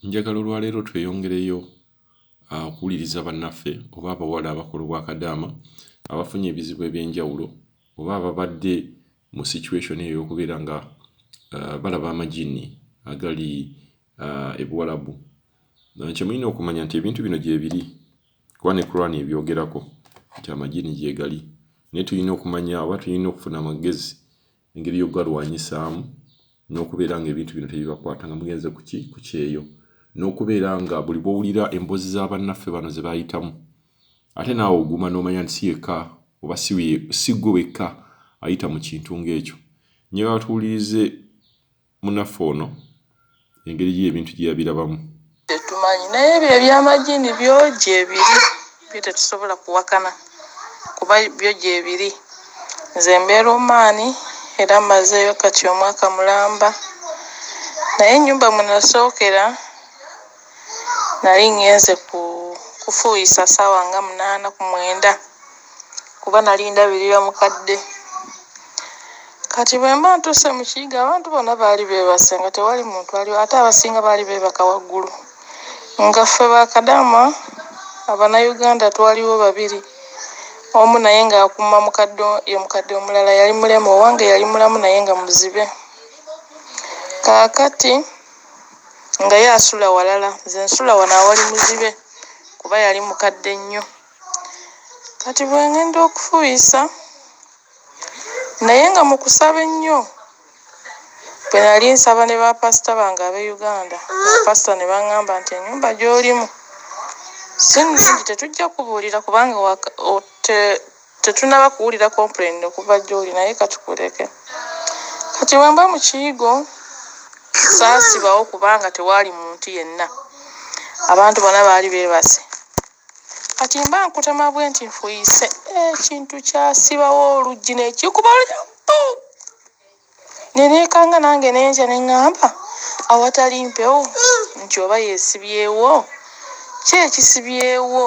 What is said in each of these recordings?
Njagala olwaleero tweyongereyo okuwuliriza bannaffe oba abawala abakola obwakadaama abafunye ebizibu eby'enjawulo oba ababadde mu situation eyo okubeera nga balaba amagini agali ebuwalabu. Kye mulina okumanya nti ebintu bino gyebiri kuba ne Quran ebyogerako nti amagini gyegali, naye tulina okumanya oba tulina okufuna amagezi engeri y'okugalwanyisaamu n'okubeera nga ebintu bino tebibakwata nga mugenze ku kyeyo, n'okubeera nga buli bw'owulira emboozi za bannaffe bano ze bayitamu ate naawe oguma n'omanya nti si yekka oba si gwe wekka ayita mu kintu ng'ekyo. Njagala tuwulirize munnaffe ono engeri y'ebintu gye yabirabamu. Tetumanyi naye ebyo ebyamagini byo gyebiri, byo tetusobola kuwakana kuba byo gyebiri. Nze mbeera omaani era mmazeeyo kati omwaka mulamba, naye ennyumba mwe nasookera nali ngenze kufuuyisa ssaawa nga 8 ku 9 kuba nali ndabirira mukadde. Kati bwe mba ntuuse mu kiyiga abantu bonna baali beebase nga tewali muntu aliwo, ate abasinga baali beebaka waggulu. Nga ffe bakadaama Abannayuganda twaliwo 2, omu naye ng'akuuma mukadde omulala yali mulema, owange yali mulamu naye nga muzibe. Kaakati nga ye asula walala, nze nsula wano awali muzibe kuba yali mukadde nnyo. Kati bwe ngenda okufuuyisa naye nga mu kusaba ennyo bwe nali nsaba ne bapasita bange ab'e Uganda, bapasita ne baŋŋamba nti ennyumba gy'olimu si nnungi, tetujja kubuulira kubanga tetunnaba kuwulira complain okuva gy'oli, naye katukuleke. Kati bwe mba mu kiyigo saasibawo kubanga tewaali muntu yenna, abantu bonna baali beebase. Kati mba nkutama bwe nti nfuuyise, ekintu kyasibawo oluggi n'ekikuba oluyampu. Ne neekanga nange n'entya ne ŋŋamba awatali mpewo nti oba yeesibyewo, ki ekisibyewo?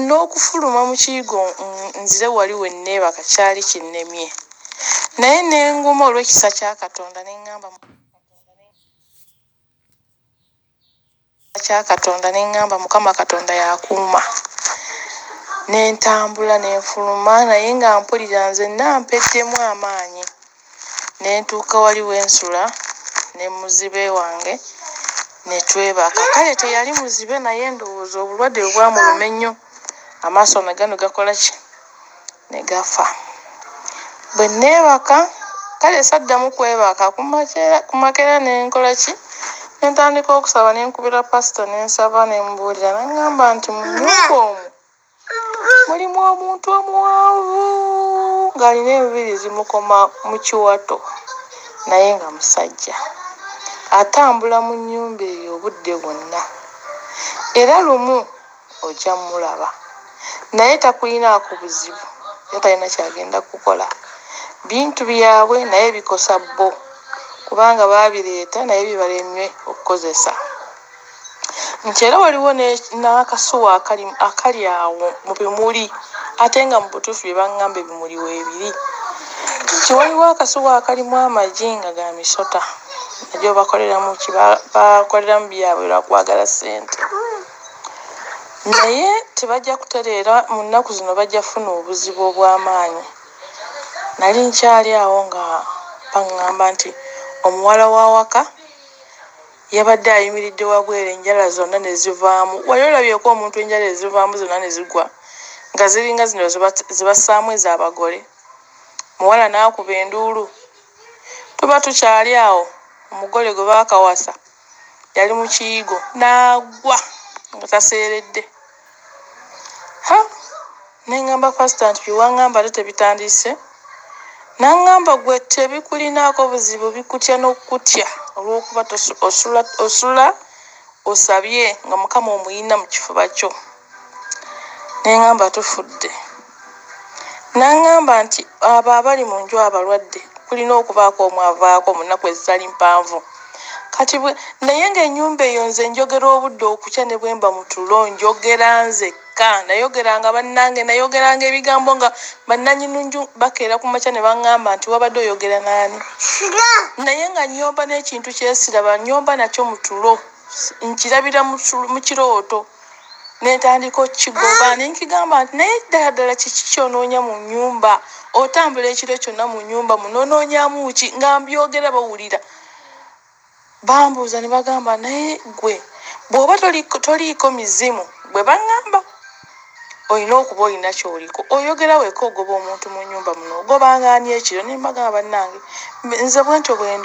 N'okufuluma mu kiyigo nzire wali we nneebaka kyali kinnemye. Naye ne nguma olw'ekisa kya Katonda ne ŋŋamba Mukama Katonda y'akuuma. Ne ntambula ne nfuluma naye nga mpulira nze nampeddemu amaanyi. Ne ntuuka wali we nsula ne muzibe wange ne twebaka. Kale teyali muzibe naye ndowooza obulwadde bwe bwamuluma ennyo, amaaso ne gano gakola ki? Ne gafa. Bwe nneebaka kale saddamu kwebaka, ku makera ne nkola ki? Ne ntandika okusaba ne nkubira pasita ne nsaba ne mubuulira, n'aŋŋamba nti mu nnyumba omwo mulimu omuntu omuwanvu ng'alina enviiri zimukoma mu kiwato naye nga musajja, atambula mu nnyumba eyo obudde bwonna, era lumu ojja mmulaba naye takulinaako buzibu, era talina kyagenda kukola. Bintu byabwe naye bikosa bbo kubanga baabireeta naye bibalemye okukozesa. Nti era waliwo n'akasuwa akali awo mu bimuli ate nga mu butuufu bye baŋŋamba ebimuli weebiri. Nti waliwo akasuwa akalimu amagi nga ga misota, nagyo bakoleramu byabwe lwa kwagala ssente. Naye tebajja kutereera mu nnaku zino, bajja kufuna obuzibu obw'amaanyi. Nali nkyali awo nga baŋŋamba nti omuwala w'awaka yabadde ayimiridde wabweru, enjala zonna ne zivaamu. Wali olabyeko omuntu enjala ezivaamu zonna ne zigwa nga ziringa zino ze bassaamu ez'abagole? Muwala n'akuba enduulu. Tuba tukyali awo, omugole gwe baakawasa yali mu kiyigo n'agwa nga taseeredde. Ne ŋŋamba pasita nti bye waŋŋamba ate tebitandise? N'aŋŋamba gwe tebikulinaako buzibu, bikutya n'okutya olw'okuba osula osabye nga Mukama omuyina mu kifuba kyo. Ne ŋŋamba tufudde. N'aŋŋamba nti abo abali mu nju abalwadde kulina okubaako omwavaako mu nnaku ezitali mpanvu. kati naye ng'ennyumba eyo nze njogera obudde okukya ne bwe mba mu tulo njogera nzekka nayogeranga bannange nayogeranga ebigambo nga bannannyini nju bakeera ku makya ne baŋŋamba nti wabadde oyogera naani naye nga nnyomba n'ekintu kyesiraba nnyomba nakyo mu tulo nkirabira mu kirooto netandika okukigoba nenkigamba nti naye ddala kiki kyonoonya mu nnyumba otambula ekiro kyonna mu nnyumba munonoonyamu ki nga mbyogera bawulira bambuuza ne bagamba naye gwe bw'oba toliiko mizimu bwe baŋŋamba olina okuba olina kyoliko oyogera weka ogoba omuntu mu nnyumba muno ogobangaani ekiro ne mbagamba bannange nze bwentyo bwe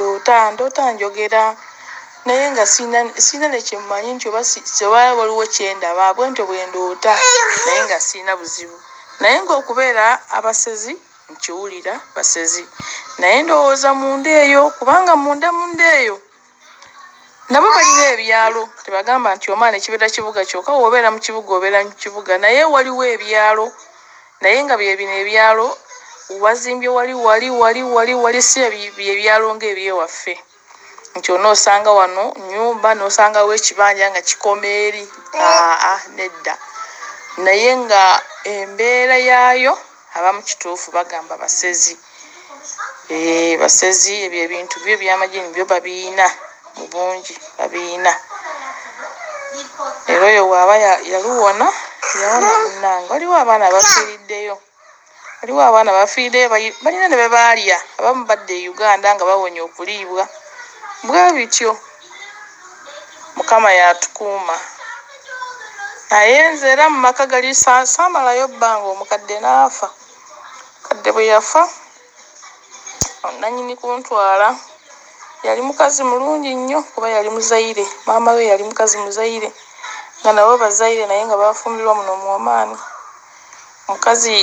ndoota njogera naye nga siina nekyemumanyi nti oba waliwo kyendaba bwentyo bwe ndoota naye nga siina buzibu naye ng'okubeera abasezi nkiwulira basezi naye ndowooza munda eyo kubanga munda eyo nabo balina ebyalo tebagamba nti omwana ekibeera kibuga kyokka woobeera mu kibuga obeera mu kibuga naye waliwo ebyalo naye nga byebino ebyalo wazimbye wali si ebyalo ng'ebyewaffe nti onoosanga wano nnyumba n'osangawo ekibanja nga kikoma eri nedda naye nga embeera yaayo abamu kituufu bagamba basezi basezi ebyo ebintu byo ebyamagye byo babiina mu bungi babiina era oyo bw'aba yawona munnange waliwo abaana bafiiriddeyo balina ne be baalya abamu badde e Uganda nga bawonya okuliibwa bwe bityo Mukama yatukuuma naye nze era mu maka gali saamalayo bbanga omukadde n'afa kadde bwe yafa nannyini kuntwala yali mukazi mulungi nnyo kuba yali muzaire maama we yali mukazi muzaire nga nabo bazaire naye nga bafumbirwa muno mu Oman omukazi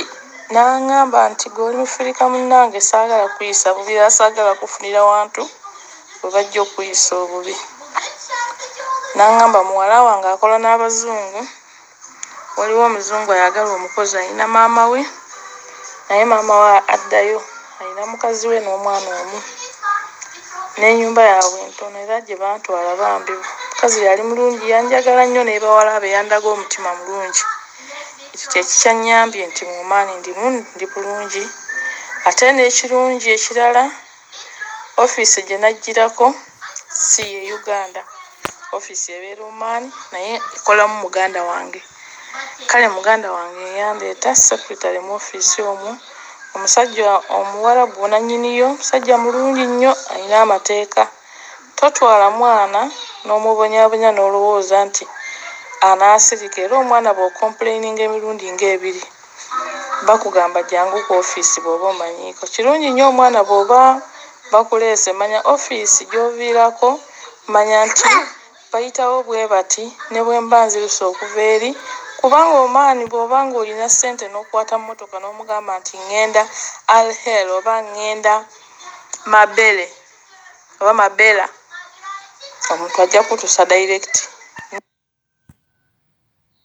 n'aŋŋamba nti gweoli mufirika munnange saagala kuyisa bubi era saagala kufunira wantu bwe bajja okuyisa obubi n'aŋŋamba muwala wange akola n'abazungu waliwo omuzungu ayagala omukozi alina maama we naye maama we addayo alina mukazi we n'omwana omu n'ennyumba yaabwe ntono era gye bantwala bambi mukazi yali mulungi yanjagala nnyo n'ebawala be yandaga omutima mulungi ekyo kyekikyannyambye nti mu Oman ndi bulungi ate n'ekirungi ekirala ofiisi gye najjirako si ye Uganda ofiisi ebeera Oman naye ekolamu muganda wange kale muganda wange yandeeta secretary mu ofiisi omwo omusajja omuwarabu nannyiniyo musajja mulungi nnyo alina amateeka totwala mwana n'omubonyaabonya n'olowooza nti anaasirika era omwana bw'okomplaininga emirundi ng'ebiri bakugamba jangu ku ofiisi bw'oba omanyiiko kirungi nnyo omwana bw'oba bakuleese manya ofiisi gy'oviirako manya nti bayitawo bwe bati ne bwe mba nziruse okuva eri kubanga omaani bw'oba ng'olina ssente n'okwata mmotoka n'omugamba nti ŋŋenda Al-Hel oba ŋŋenda Mabele oba Mabela omuntu ajja kutuusa direct